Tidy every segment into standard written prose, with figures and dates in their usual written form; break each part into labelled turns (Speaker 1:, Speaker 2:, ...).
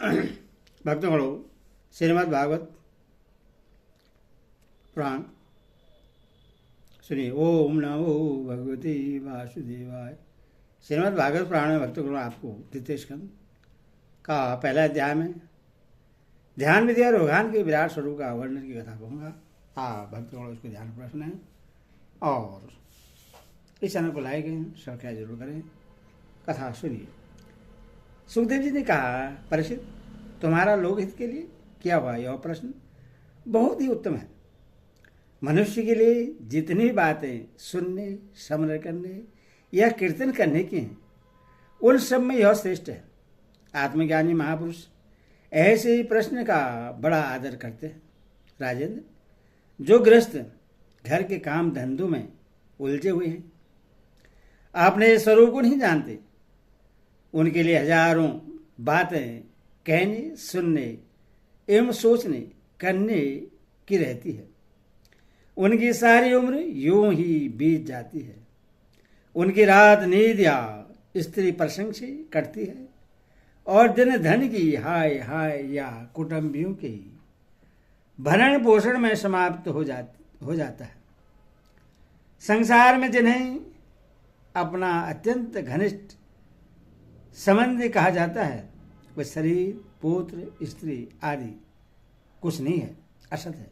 Speaker 1: भक्तगणों, श्रीमद् भागवत पुराण सुनिए। ओम नमो भगवते वासुदेवाय। श्रीमद् भागवत पुराण में भक्तगणों आपको द्वितीय स्कंद का पहला अध्याय में ध्यान विधि और रोगान के विराट स्वरूप का वर्णन की कथा कहूँगा। भक्तगणों उसको ध्यान प्रश्न है और इस चैनल को लाइक सब्सक्राइब जरूर करें। कथा सुनिए। सुखदेव जी ने कहा, परीक्षित, तुम्हारा लोकहित के लिए किया हुआ यह प्रश्न बहुत ही उत्तम है। मनुष्य के लिए जितनी बातें सुनने, स्मरण करने या कीर्तन करने की हैं, उन सब में यह श्रेष्ठ है। आत्मज्ञानी महापुरुष ऐसे ही प्रश्न का बड़ा आदर करते हैं। राजेंद्र, जो गृहस्थ घर के काम धंधों में उलझे हुए हैं, अपने स्वरूप को नहीं जानते, उनके लिए हजारों बातें कहने, सुनने एवं सोचने करने की रहती है। उनकी सारी उम्र यूं ही बीत जाती है। उनकी रात नींद या स्त्री प्रसंग से कटती है और दिन धन की हाय हाय या कुटुंबियों के भरण पोषण में समाप्त हो जाता है। संसार में जिन्हें अपना अत्यंत घनिष्ठ संबंधी कहा जाता है, वह शरीर, पुत्र, स्त्री आदि कुछ नहीं है, असत है।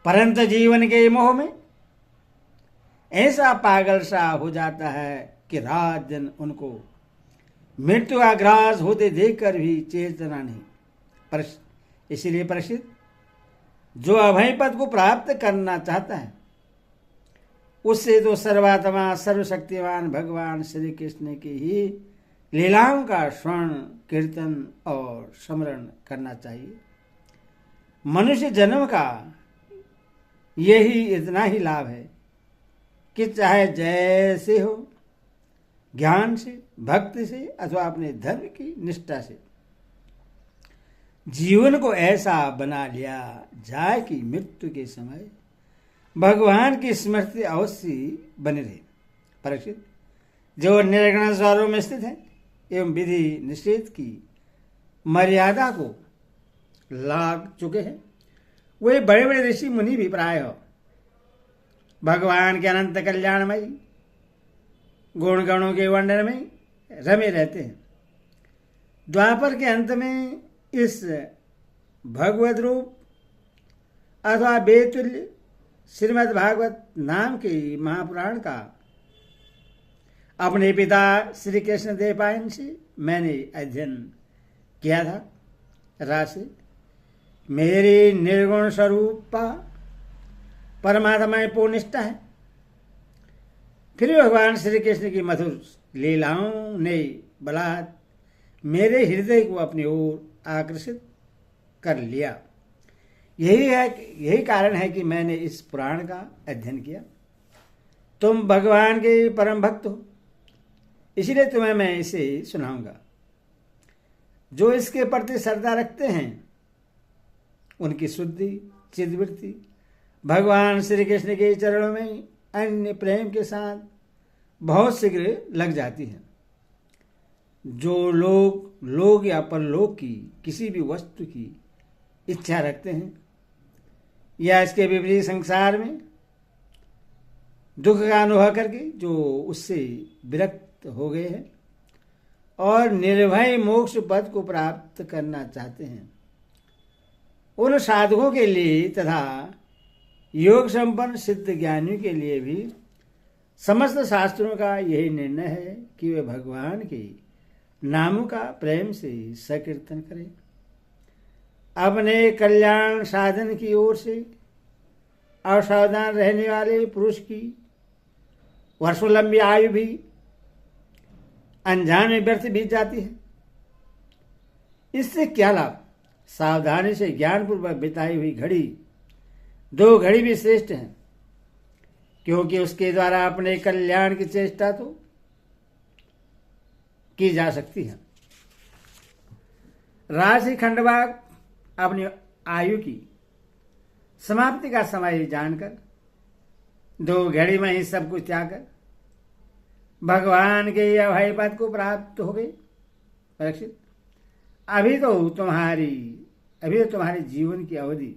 Speaker 1: परंतु जीवन के मोह में ऐसा पागल सा हो जाता है कि रात दिन उनको मृत्यु का ग्रास होते देखकर भी चेतना नहीं। इसीलिए परीक्षित, जो अभय पद को प्राप्त करना चाहता है, उससे तो सर्वात्मा सर्वशक्तिवान भगवान श्री कृष्ण की ही लीलाओं का श्रवण, कीर्तन और स्मरण करना चाहिए। मनुष्य जन्म का यही इतना ही लाभ है कि चाहे जैसे हो, ज्ञान से, भक्ति से अथवा अपने धर्म की निष्ठा से जीवन को ऐसा बना लिया जाए कि मृत्यु के समय भगवान की स्मृति अवश्य बनी रहे। परीक्षित, जो निर्गुण स्वरों में स्थित है एवं विधि निषेध की मर्यादा को लाग चुके हैं, वे बड़े बड़े ऋषि मुनि भी प्राय हो भगवान के अनंत कल्याणमयी गुण गणों के वर्णन में रमे रहते हैं। द्वापर के अंत में इस भगवद रूप अथवा बेतुल्य श्रीमद् भागवत नाम के महापुराण का अपने पिता श्री कृष्ण देवपायन से मैंने अध्ययन किया था। राशि मेरी निर्गुण स्वरूपा परमात्मा में पूर्ण निष्ठा है। फिर भगवान श्री कृष्ण की मधुर लीलाओं ने बलात् मेरे हृदय को अपनी ओर आकर्षित कर लिया। यही कारण है कि मैंने इस पुराण का अध्ययन किया। तुम भगवान के परम भक्त हो, इसीलिए तुम्हें मैं इसे सुनाऊंगा। जो इसके प्रति श्रद्धा रखते हैं, उनकी शुद्धि चित्तवृत्ति भगवान श्री कृष्ण के चरणों में अन्य प्रेम के साथ बहुत शीघ्र लग जाती है। जो लोग या परलोक की किसी भी वस्तु की इच्छा रखते हैं या इसके विपरीत संसार में दुख का अनुभव करके जो उससे विरक्त हो गए हैं और निर्भय मोक्ष पद को प्राप्त करना चाहते हैं, उन साधकों के लिए तथा योग संपन्न सिद्ध ज्ञानियों के लिए भी समस्त शास्त्रों का यही निर्णय है कि वे भगवान के नामों का प्रेम से संकीर्तन करें। अपने कल्याण साधन की ओर से असावधान रहने वाले पुरुष की वर्षों लंबी आयु भी अनजान में व्यर्थ बीत जाती है। इससे क्या लाभ? सावधानी से ज्ञानपूर्वक बिताई हुई घड़ी 2 घड़ी भी श्रेष्ठ है, क्योंकि उसके द्वारा अपने कल्याण की चेष्टा तो की जा सकती है। राशि खंडवाक अपनी आयु की समाप्ति का समय जानकर 2 घड़ी में ही सब कुछ त्याग कर भगवान के अभय पद को प्राप्त हो गए। परीक्षित, अभी तो तुम्हारे जीवन की अवधि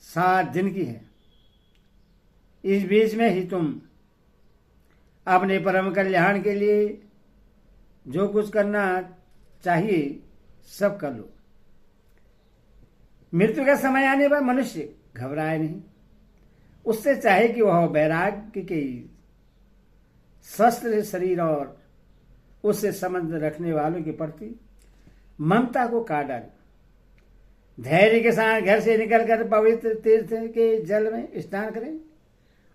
Speaker 1: 7 दिन की है। इस बीच में ही तुम अपने परम कल्याण के लिए जो कुछ करना चाहिए सब कर लो। मृत्यु का समय आने पर मनुष्य घबराए नहीं। उससे चाहे कि वह वैराग्य के स्वस्थ शरीर और उससे संबंध रखने वालों के प्रति ममता को काट डाले। धैर्य के साथ घर से निकलकर पवित्र तीर्थ के जल में स्नान करें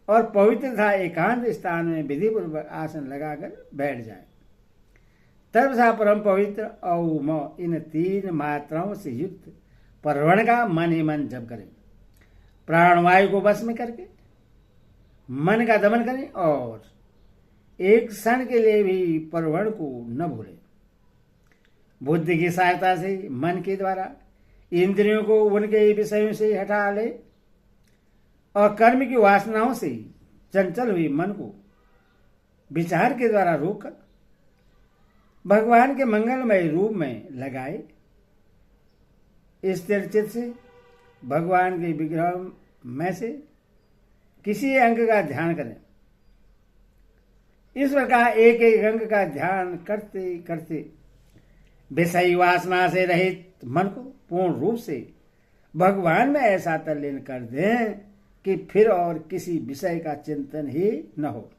Speaker 1: और पवित्र तथा एकांत स्थान में विधिपूर्वक आसन लगाकर बैठ जाए। तब सा परम पवित्र औम इन 3 मात्राओं से युक्त परवण का मन ही मन जप करें। प्राणवायु को वश में करके मन का दमन करें और एक क्षण के लिए भी परवण को न भूलें। बुद्धि की सहायता से मन के द्वारा इंद्रियों को उनके विषयों से हटा ले और कर्म की वासनाओं से चंचल हुई मन को विचार के द्वारा रोककर भगवान के मंगलमय रूप में लगाए। स्थिर चित्त से भगवान के विग्रह में से किसी अंग का ध्यान करें। इस प्रकार एक एक अंग का ध्यान करते करते विषय वासना से रहित मन को पूर्ण रूप से भगवान में ऐसा तल्लीन कर दें कि फिर और किसी विषय का चिंतन ही न हो।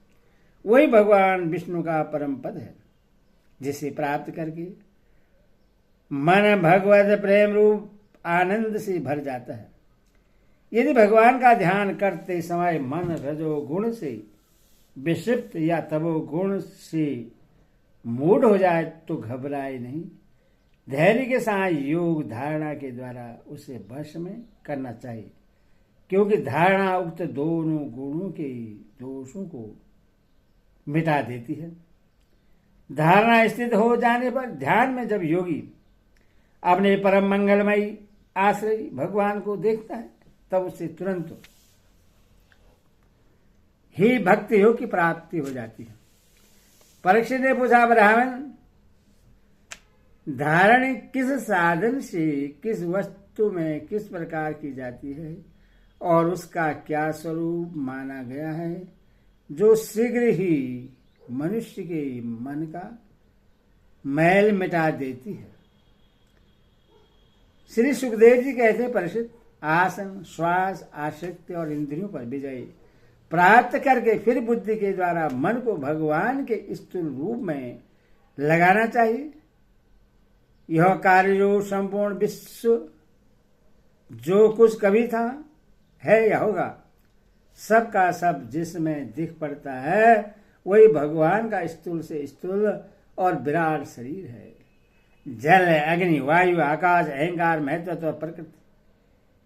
Speaker 1: वही भगवान विष्णु का परम पद है, जिसे प्राप्त करके मन भगवत प्रेम रूप आनंद से भर जाता है। यदि भगवान का ध्यान करते समय मन रजोगुण से विक्षिप्त या तमोगुण से मूढ़ हो जाए तो घबराए नहीं। धैर्य के साथ योग धारणा के द्वारा उसे वश में करना चाहिए, क्योंकि धारणा उक्त दोनों गुणों के दोषों को मिटा देती है। धारणा स्थित हो जाने पर ध्यान में जब योगी अपने परम मंगलमयी आश्रय भगवान को देखता है तब उसे तुरंत ही भक्ति योग की प्राप्ति हो जाती है। परीक्षित ने पूछा, ब्राह्मण, धारण किस साधन से किस वस्तु में किस प्रकार की जाती है और उसका क्या स्वरूप माना गया है जो शीघ्र ही मनुष्य के मन का मैल मिटा देती है? श्री सुखदेव जी कहते हैं, परीक्षित, आसन, श्वास, आसक्ति और इंद्रियों पर विजय प्राप्त करके फिर बुद्धि के द्वारा मन को भगवान के स्थूल रूप में लगाना चाहिए। यह कार्य जो संपूर्ण विश्व जो कुछ कभी था है या होगा, सब का सब जिसमें दिख पड़ता है वही भगवान का स्थूल से स्थूल और विराट शरीर है। जल, अग्नि, वायु, आकाश, अहंकार, महत्व और प्रकृति,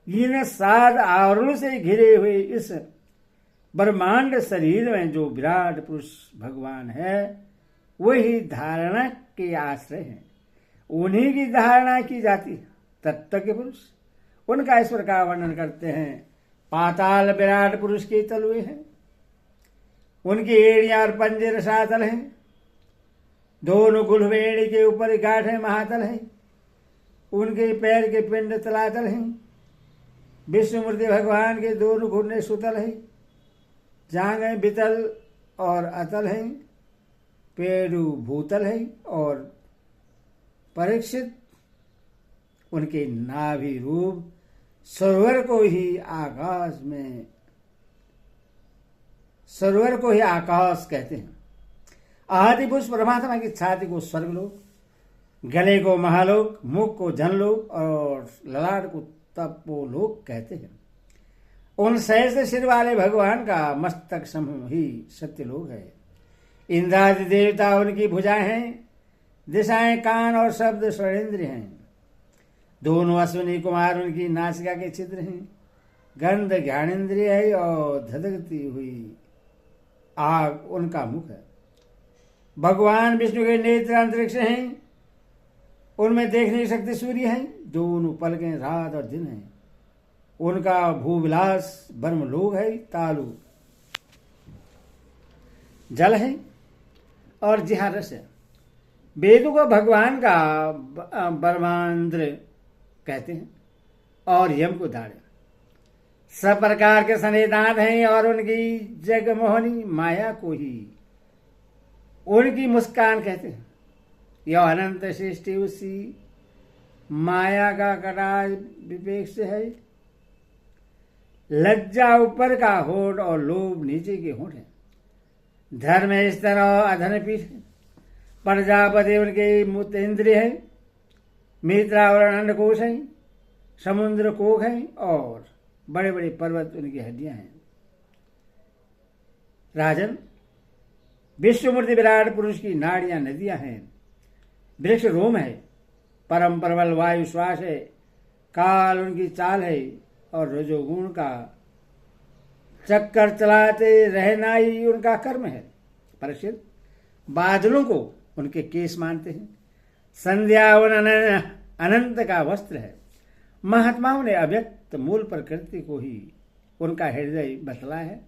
Speaker 1: इन 7 आवरणों से घिरे हुए इस ब्रह्मांड शरीर में जो विराट पुरुष भगवान है वही धारणा के आश्रय हैं। उन्हीं की धारणा की जाती है। तत्व के पुरुष उनका इस प्रकार वर्णन करते हैं, पाताल विराट पुरुष के तलुए हैं, उनकी एड़ियां और पंजे रसातल हैं, दोनों गुलवेड़ी के ऊपर गांठे महातल हैं, उनके पैर के पिंड तलातल हैं, विष्णुमूर्ति भगवान के दोनों घुटने सुतल हैं, जांघें बितल और अतल हैं, पेड़ू भूतल हैं और परीक्षित उनके नाभि रूप सरोवर को ही आकाश कहते हैं। आदि पुरुष परमात्मा की छाती को स्वर्गलोक, गले को महालोक, मुख को जनलोक और ललाट को तपोलोक कहते हैं। उन सहस्त्र सिर वाले भगवान का मस्तक समूह ही सत्यलोक है। इंद्रादि देवता उनकी भुजाएं हैं, दिशाएं कान और शब्द श्रवणेन्द्रिय हैं। दोनों अश्विनी कुमार उनकी नासिका के छिद्र हैं। गंध ज्ञानेन्द्रिय है और धधकती हुई आग उनका मुख है। भगवान विष्णु के नेत्र अंतरिक्ष हैं, उनमें देखने की शक्ति सूर्य है। दोनों पलकें रात और दिन हैं। उनका भूविलास ब्रह्मलोक है। तालु जल है और जिहा रस है। वेदों को भगवान का ब्रह्मांत्र कहते हैं और यम को दाढ़। सब प्रकार के सनेदांत हैं और उनकी जगमोहनी माया को ही उनकी मुस्कान कहते हैं। यह अनंत सृष्टि उसी माया का कटाज विवेक से है। लज्जा ऊपर का होठ और लोभ नीचे के होठ है। धर्म स्तर और अधन पीठ है। प्रजापति उनके मूत्र इंद्रिय है। मित्रा और अंडकोश है। समुद्र कोख है और बड़े बड़े पर्वत उनकी हड्डियां हैं। राजन, विश्वमूर्ति विराट पुरुष की नाड़ियां नदियां हैं। वृक्ष रोम है। परम प्रबल वायु श्वास है। काल उनकी चाल है और रजोगुण का चक्कर चलाते रहना ही उनका कर्म है। परीक्षित, बादलों को उनके केस मानते हैं। संध्या उन अनंत का वस्त्र है। महात्माओं ने अव्यक्त मूल प्रकृति को ही उनका हृदय बतला है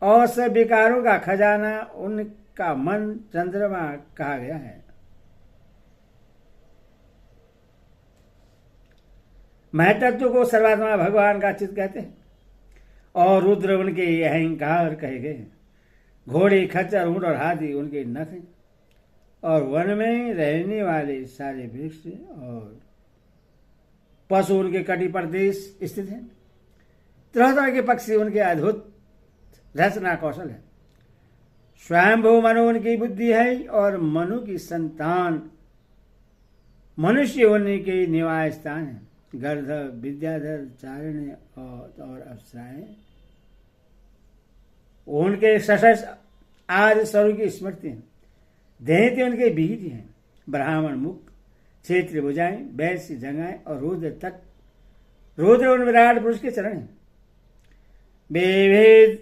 Speaker 1: और सब विकारों का खजाना उनका मन चंद्रमा कहा गया है। महतत्व को सर्वात्मा भगवान का चित्त कहते हैं और रुद्र उनके अहंकार कहे गए हैं। घोड़े, खच्चर, ऊंट और हाथी उनके नख हैं और वन में रहने वाले सारे वृक्ष और पशु उनके कटी प्रदेश स्थित हैं। तरह तरह के पक्षी उनके अद्भुत रचना कौशल है। स्वयंभू मनु उनकी बुद्धि है और मनु की संतान मनुष्य उनके निवास स्थान है। गर्दभ, विद्याधर, चारण और अप्सराएं उनके सशस आदि स्वरूप की स्मृति है। दैत्य उनके बीज हैं। ब्राह्मण मुख, क्षेत्रीय भुजाएं, वैश्य जंगाएं और रुद्र तक। रुद्र उन विराट पुरुष के चरण हैं। विविध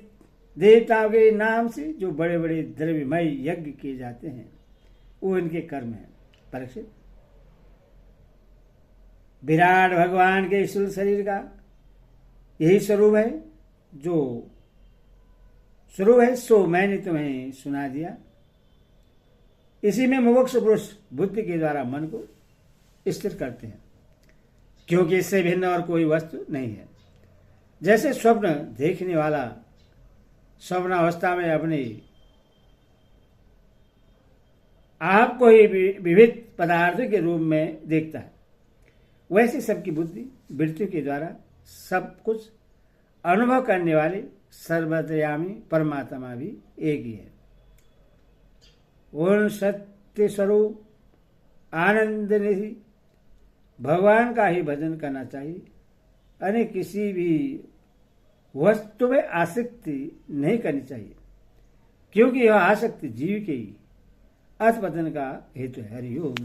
Speaker 1: देवताओं के नाम से जो बड़े बड़े द्रव्यमय यज्ञ किए जाते हैं वो इनके कर्म हैं। परीक्षित, विराट भगवान के स्थूल शरीर का यही स्वरूप है जो स्वरूप है सो मैंने तुम्हें सुना दिया। इसी में मुमुक्ष पुरुष बुद्धि के द्वारा मन को स्थिर करते हैं क्योंकि इससे भिन्न और कोई वस्तु नहीं है। जैसे स्वप्न देखने वाला स्वप्नावस्था में अपने आप को ही विविध पदार्थों के रूप में देखता है, वैसे सबकी बुद्धि मृत्यु के द्वारा सब कुछ अनुभव करने वाले सर्वत्रयामी परमात्मा भी एक ही है। उन सत्य स्वरूप आनंद निधि भगवान का ही भजन करना चाहिए। अन्य किसी भी वस्तु में आसक्ति नहीं करनी चाहिए क्योंकि यह आसक्ति जीव के ही अधपतन का हेतु है। हरिओम।